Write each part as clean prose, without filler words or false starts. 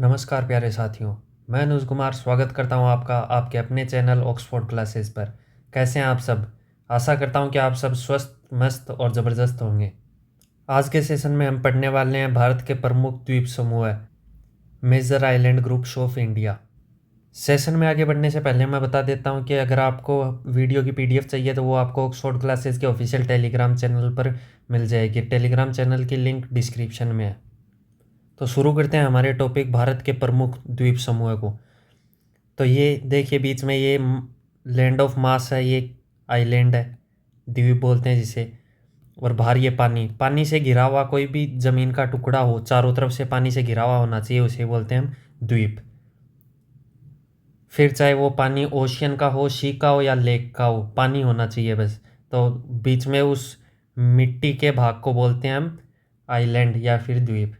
नमस्कार प्यारे साथियों। मैं अनुज कुमार स्वागत करता हूं आपका आपके अपने चैनल ऑक्सफोर्ड क्लासेस पर। कैसे हैं आप सब? आशा करता हूं कि आप सब स्वस्थ मस्त और ज़बरदस्त होंगे। आज के सेशन में हम पढ़ने वाले हैं भारत के प्रमुख द्वीप समूह major island groups of India. Session में आगे बढ़ने से पहले मैं बता देता हूं कि अगर आपको वीडियो की पीडीएफ चाहिए तो वो आपको ऑक्सफोर्ड क्लासेस के ऑफिशियल टेलीग्राम चैनल पर मिल जाएगी। टेलीग्राम चैनल की लिंक डिस्क्रिप्शन में है। तो शुरू करते हैं हमारे टॉपिक भारत के प्रमुख द्वीप समूह को। तो ये देखिए बीच में ये लैंड ऑफ मास है, ये आइलैंड है, द्वीप बोलते हैं जिसे। और बाहर ये पानी पानी से घिरा हुआ कोई भी ज़मीन का टुकड़ा हो, चारों तरफ से पानी से घिरा हुआ होना चाहिए, उसे बोलते हैं हम द्वीप। फिर चाहे वो पानी ओशियन का हो, सी का हो या लेक का हो, पानी होना चाहिए बस। तो बीच में उस मिट्टी के भाग को बोलते हैं हम आइलैंड या फिर द्वीप।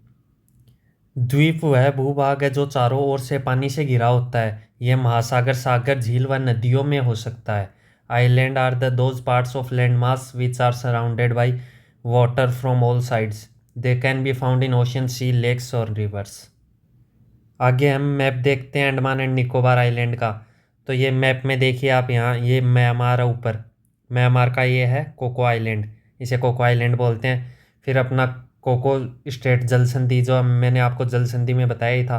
द्वीप वह भूभाग है जो चारों ओर से पानी से घिरा होता है। यह महासागर, सागर, झील व नदियों में हो सकता है। Island are the those parts of land mass which are surrounded by water from all sides. They can be found in ocean, sea, lakes और रिवर्स। आगे हम मैप देखते हैं अंडमान एंड निकोबार आइलैंड का। तो ये मैप में देखिए आप, यहाँ ये म्यांमार है ऊपर। म्यांमार का ये है कोको आइलैंड, इसे कोको आइलैंड बोलते हैं। फिर अपना कोको स्टेट जल संधि, जो मैंने आपको जल संधि में बताया ही था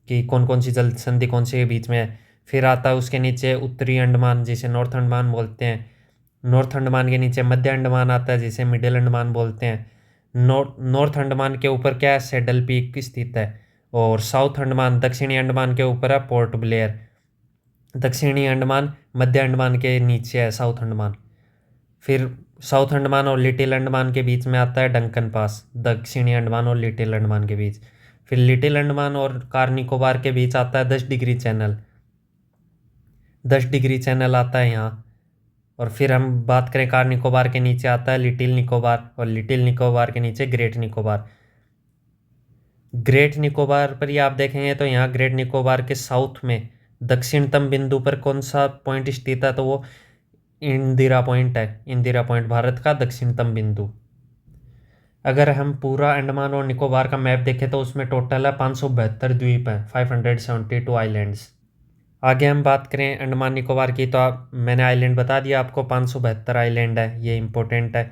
कि कौन कौन सी जल संधि कौन से के बीच में है। फिर आता है उसके नीचे उत्तरी अंडमान, जिसे नॉर्थ अंडमान बोलते हैं। नॉर्थ अंडमान के नीचे मध्य अंडमान आता है, जिसे मिडिल अंडमान बोलते हैं। नॉर्थ अंडमान के ऊपर क्या है, सैडल पीक स्थित है। और साउथ अंडमान, दक्षिणी अंडमान के ऊपर है पोर्ट ब्लेयर। दक्षिणी अंडमान मध्य अंडमान के नीचे है साउथ अंडमान। फिर साउथ अंडमान और लिटिल अंडमान के बीच में आता है डंकन पास, दक्षिणी अंडमान और लिटिल अंडमान के बीच। फिर लिटिल अंडमान और कार निकोबार के बीच आता है 10 डिग्री चैनल। 10 डिग्री चैनल आता है यहाँ। और फिर हम बात करें कार निकोबार के नीचे आता है लिटिल निकोबार, और लिटिल निकोबार के नीचे ग्रेट निकोबार। ग्रेट निकोबार पर ही आप देखेंगे तो यहाँ ग्रेट निकोबार के साउथ में दक्षिणतम बिंदु पर कौन सा पॉइंट स्थित है, तो वो इंदिरा पॉइंट है। इंदिरा पॉइंट भारत का दक्षिणतम बिंदु। अगर हम पूरा अंडमान और निकोबार का मैप देखें तो उसमें टोटल है 572 द्वीप हैं, 572 आइलैंड्स। आगे हम बात करें अंडमान निकोबार की, तो मैंने आइलैंड बता दिया आपको, 572 आइलैंड है, ये इंपॉर्टेंट है।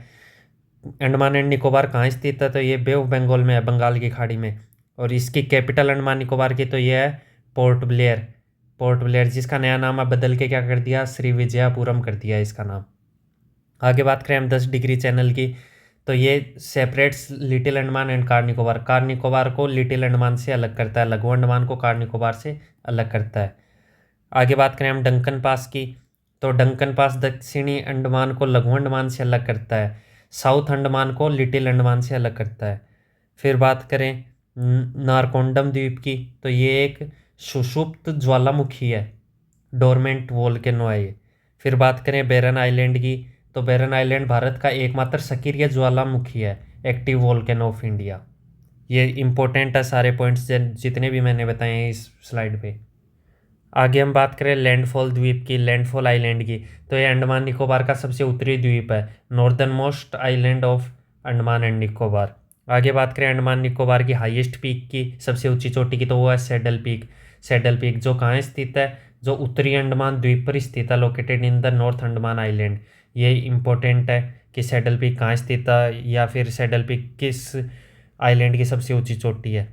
अंडमान एंड निकोबार कहाँ स्थित है, तो ये बे ऑफ बंगाल में है, बंगाल की खाड़ी में। और इसकी कैपिटल अंडमान निकोबार की तो ये है पोर्ट ब्लेयर। पोर्ट ब्लेयर, जिसका नया नाम अब बदल के क्या कर दिया, श्री विजयापुरम कर दिया इसका नाम। आगे बात करें हम 10 डिग्री चैनल की, तो ये separates little Andaman and car Nicobar. Car Nicobar को लिटिल अंडमान से अलग करता है, लघु अंडमान को कार निकोबार से अलग करता है। आगे बात करें हम डंकन पास की, तो डंकन पास दक्षिणी अंडमान को लघु अंडमान से अलग करता है, साउथ अंडमान को लिटिल अंडमान से अलग करता है। फिर बात करें नारकोंडम द्वीप की, तो ये एक सुषुप्त ज्वालामुखी है, डोरमेंट वोल्केनो है ये। फिर बात करें बैरन आइलैंड की, तो बैरन आइलैंड भारत का एकमात्र सक्रिय ज्वालामुखी है, एक्टिव वोल्केनो ऑफ इंडिया। ये इंपॉर्टेंट है सारे पॉइंट्स जितने भी मैंने बताए हैं इस स्लाइड पे। आगे हम बात करें लैंडफॉल द्वीप की, लैंडफॉल आइलैंड की, तो ये अंडमान निकोबार का सबसे उत्तरी द्वीप है, northern most island of Andaman and Nicobar. आगे बात करें अंडमान निकोबार की हाईएस्ट पीक की, सबसे ऊंची चोटी की, तो वो है सैडल पीक। सैडल पीक जो कहाँ स्थित है, जो उत्तरी अंडमान द्वीप पर स्थित है, located in the north Andaman island. ये इंपॉर्टेंट है कि सैडल पीक कहाँ स्थित है, या फिर सैडल पीक किस आइलैंड की सबसे ऊंची चोटी है।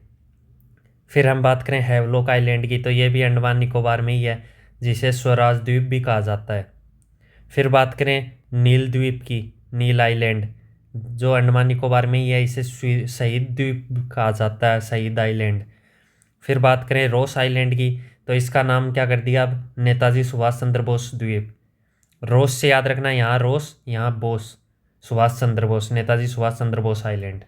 फिर हम बात करें हैवलॉक आइलैंड की, तो ये भी अंडमान निकोबार में ही है, जिसे स्वराज द्वीप भी कहा जाता है। फिर बात करें नील द्वीप की, नील आइलैंड जो अंडमान निकोबार में ही है, इसे शहीद द्वीप कहा जाता है, शहीद आइलैंड। फिर बात करें रोस आइलैंड की, तो इसका नाम क्या कर दिया अब, नेताजी सुभाष चंद्र बोस द्वीप। रोस से याद रखना, यहाँ रोस यहाँ बोस, सुभाष चंद्र बोस, नेताजी सुभाष चंद्र बोस आइलैंड।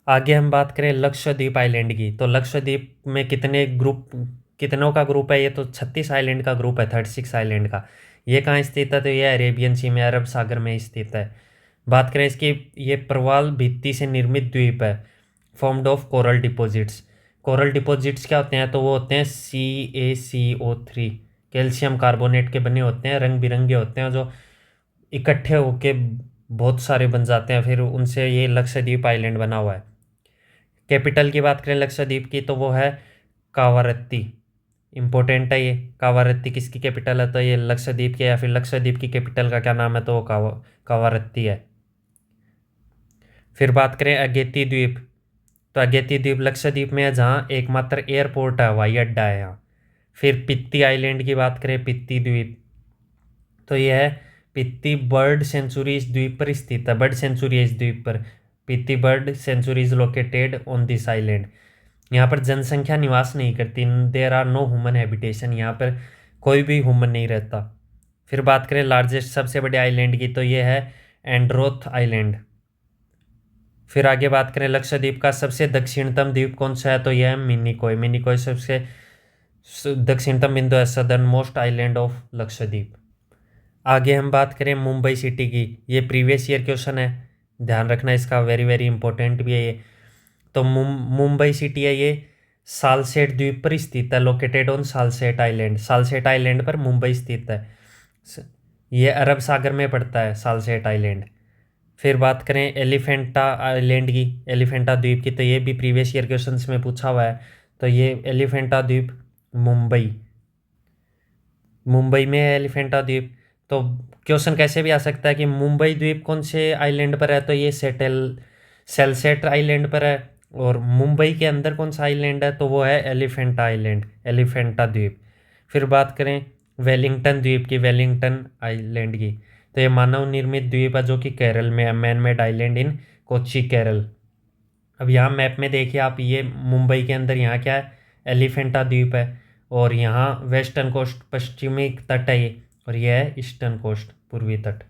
आगे हम बात करें लक्षद्वीप आइलैंड की, तो लक्षद्वीप में कितनों का ग्रुप है, ये तो 36 आइलैंड का ग्रुप है, 36 आइलैंड का। ये कहाँ स्थित है, तो ये अरेबियन सी में, अरब सागर में स्थित है। बात करें इसकी, ये प्रवाल भित्ति से निर्मित द्वीप है, formed of coral deposits. Coral deposits क्या होते हैं, तो वो होते हैं CaCO3, कैल्शियम कार्बोनेट के बने होते हैं, रंग बिरंगे होते हैं, जो इकट्ठे होके बहुत सारे बन जाते हैं, फिर उनसे ये लक्षद्वीप आइलैंड बना हुआ है। कैपिटल की बात करें लक्षद्वीप की, तो वो है कावारत्ती इम्पोर्टेंट है ये। कावारत्ती किसकी कैपिटल है? तो ये लक्षद्वीप के, या फिर लक्षद्वीप की कैपिटल का क्या नाम है? तो वो कावारत्ती है। फिर बात करें अगेती द्वीप, तो अगेती द्वीप लक्षद्वीप में है, जहाँ एकमात्र एयरपोर्ट है, हवाई अड्डा है यहाँ। फिर पित्ती आइलैंड की बात करें, पित्ती द्वीप, तो यह है पित्ती बर्ड सेंचुरी इस द्वीप पर स्थित है। बर्ड सेंचुरी है इस द्वीप पर। Pitti bird sanctuary is located on this island. यहाँ पर जनसंख्या निवास नहीं करती, there are no human habitation, यहाँ पर कोई भी ह्यूमन नहीं रहता। फिर बात करें लार्जेस्ट सबसे बड़े आइलैंड की, तो ये है एंड्रोथ आइलैंड। फिर आगे बात करें लक्षद्वीप का सबसे दक्षिणतम द्वीप कौन सा है? तो यह है मिनिकॉय। मिनिकॉय सबसे दक्षिणतम बिंदु है, southern most island of Lakshadweep. आगे हम बात करें मुंबई सिटी की, ये प्रीवियस ईयर क्वेश्चन है, ध्यान रखना इसका, वेरी वेरी इंपॉर्टेंट भी है ये। तो मुंबई सिटी है ये सालसेट द्वीप पर स्थित है, located on Salcete island. Salcete island पर मुंबई स्थित है। ये अरब सागर में पड़ता है सालसेट आइलैंड। फिर बात करें एलिफेंटा आइलैंड की, एलिफेंटा द्वीप की, तो ये भी प्रीवियस ईयर क्वेश्चंस में पूछा हुआ है। तो ये एलिफेंटा द्वीप मुंबई, मुंबई में है एलिफेंटा द्वीप। तो क्वेश्चन कैसे भी आ सकता है कि मुंबई द्वीप कौन से आइलैंड पर है? तो ये सेलसेट आइलैंड पर है। और मुंबई के अंदर कौन सा आइलैंड है? तो वो है एलिफेंटा आइलैंड, एलिफेंटा द्वीप। फिर बात करें वेलिंगटन द्वीप की, वेलिंगटन आइलैंड की, तो ये मानव निर्मित द्वीप है जो कि केरल में है, man made island in Kochi Kerala. अब यहाँ मैप में देखिए आप, ये मुंबई के अंदर यहाँ क्या है? एलिफेंटा द्वीप है। और यहाँ वेस्टर्न कोस्ट पश्चिमी तट है ये, और ये है ईस्टर्न कोस्ट पूर्वी तट।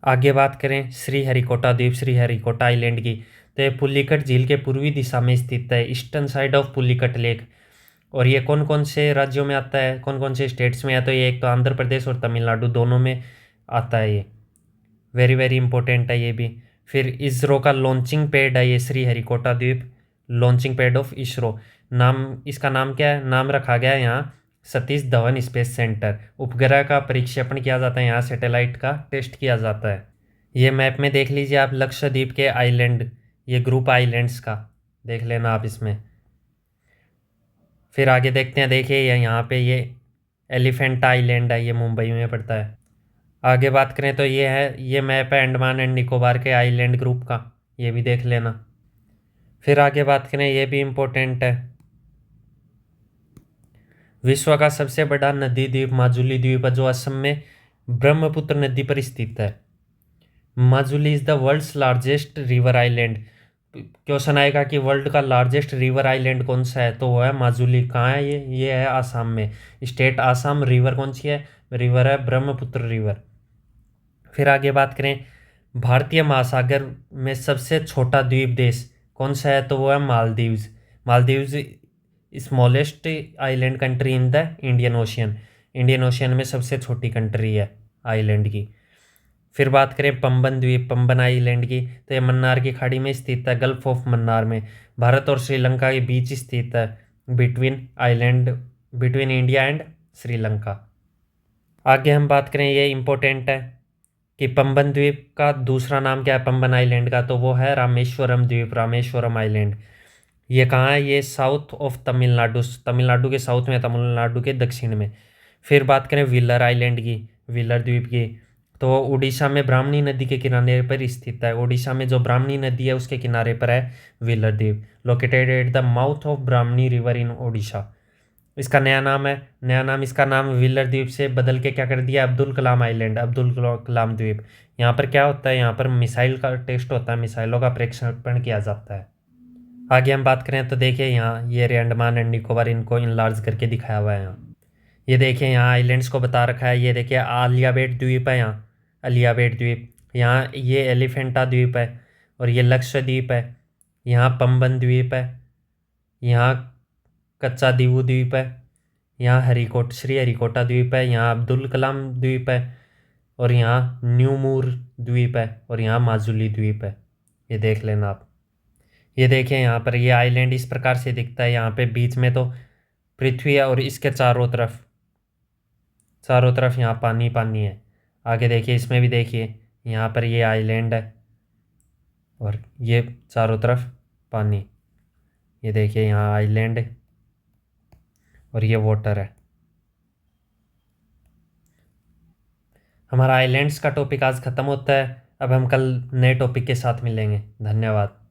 आगे बात करें श्रीहरिकोटा द्वीप, श्रीहरिकोटा आइलैंड की, तो ये पुलिकट झील के पूर्वी दिशा में स्थित है, eastern side of Pulicat lake. और ये कौन कौन से राज्यों में आता है, कौन कौन से स्टेट्स में है? तो ये एक तो आंध्र प्रदेश और तमिलनाडु दोनों में आता है ये, वेरी वेरी इंपॉर्टेंट है ये भी। फिर इसरो का लॉन्चिंग पैड है ये श्रीहरिकोटा द्वीप, लॉन्चिंग पैड ऑफ इसरो। नाम, इसका नाम क्या है? नाम रखा गया है यहाँ सतीश धवन स्पेस सेंटर। उपग्रह का परीक्षेपण किया जाता है यहाँ, सैटेलाइट का टेस्ट किया जाता है। ये मैप में देख लीजिए आप लक्षद्वीप के आइलैंड, ये ग्रुप आइलैंड्स का देख लेना आप इसमें। फिर आगे देखते हैं, देखिए यहाँ पे ये एलिफेंटा आइलैंड है, ये मुंबई में पड़ता है। आगे बात करें तो ये है, ये मैप है अंडमान एंड निकोबार के आइलैंड ग्रुप का, ये भी देख लेना। फिर आगे बात करें, ये भी इम्पोर्टेंट है, विश्व का सबसे बड़ा नदी द्वीप माजुली द्वीप है, जो असम में ब्रह्मपुत्र नदी पर स्थित है। Majuli is the world's largest river island. Question आएगा कि वर्ल्ड का लार्जेस्ट रिवर आइलैंड कौन सा है? तो वो है माजुली। कहाँ है ये है आसाम में, स्टेट आसाम। रिवर कौन सी है? रिवर है ब्रह्मपुत्र रिवर। फिर आगे बात करें, भारतीय महासागर में सबसे छोटा द्वीप देश कौन सा है? तो वो है Maldives. Maldives smallest island country in the Indian ocean, Indian ocean में सबसे छोटी कंट्री है आइलैंड की। फिर बात करें पंबन द्वीप, पंबन आइलैंड की, तो ये मन्नार की खाड़ी में स्थित है, गल्फ ऑफ मन्नार में, भारत और श्रीलंका के बीच स्थित है, between island, between India and Sri Lanka. आगे हम बात करें, ये इम्पोर्टेंट है कि पंबन द्वीप का दूसरा नाम क्या है पंबन आइलैंड का? तो वो है रामेश्वरम द्वीप, रामेश्वरम आइलैंड। ये कहाँ है? ये साउथ ऑफ तमिलनाडु, तमिलनाडु के साउथ में, तमिलनाडु के दक्षिण में। फिर बात करें व्हीलर आइलैंड की, व्हीलर द्वीप की, तो वो उड़ीसा में ब्राह्मणी नदी के किनारे पर स्थित है। उड़ीसा में जो ब्राह्मणी नदी है उसके किनारे पर है व्हीलर द्वीप, located at the mouth of Brahmani river in Odisha. इसका नया नाम है, नया नाम, इसका नाम व्हीलर द्वीप से बदल के क्या कर दिया? अब्दुल कलाम आइलैंड, अब्दुल कलाम द्वीप। यहाँ पर क्या होता है? यहाँ पर मिसाइल का टेस्ट होता है, मिसाइलों का प्रक्षेपण किया जाता है। आगे हम बात करें तो देखिए यहाँ ये अंडमान एंड निकोबार, इनको इनलार्ज करके दिखाया हुआ है यहाँ। ये देखिए यहाँ आइलैंड्स को बता रखा है, ये देखिए आलियाबेट द्वीप है यहाँ, अलियाबेट द्वीप। यहाँ ये एलिफेंटा द्वीप है, और ये लक्षद्वीप है। यहाँ पंबन द्वीप है, यहाँ कच्चा दीवू द्वीप है, यहाँ श्री हरिकोटा द्वीप है, यहाँ अब्दुल कलाम द्वीप है, और यहाँ न्यूमूर द्वीप है, और यहाँ माजुली द्वीप है। ये देख लेना आप। ये देखें यहाँ पर ये आइलैंड इस प्रकार से दिखता है, यहाँ पे बीच में तो पृथ्वी है, और इसके चारों तरफ यहाँ पानी पानी है। आगे देखिए इसमें भी देखिए, यहाँ पर ये आइलैंड है, और ये चारों तरफ पानी। ये देखिए यहाँ आइलैंड है, और ये वाटर है। हमारा आइलैंड्स का टॉपिक आज ख़त्म होता है। अब हम कल नए टॉपिक के साथ मिलेंगे। धन्यवाद।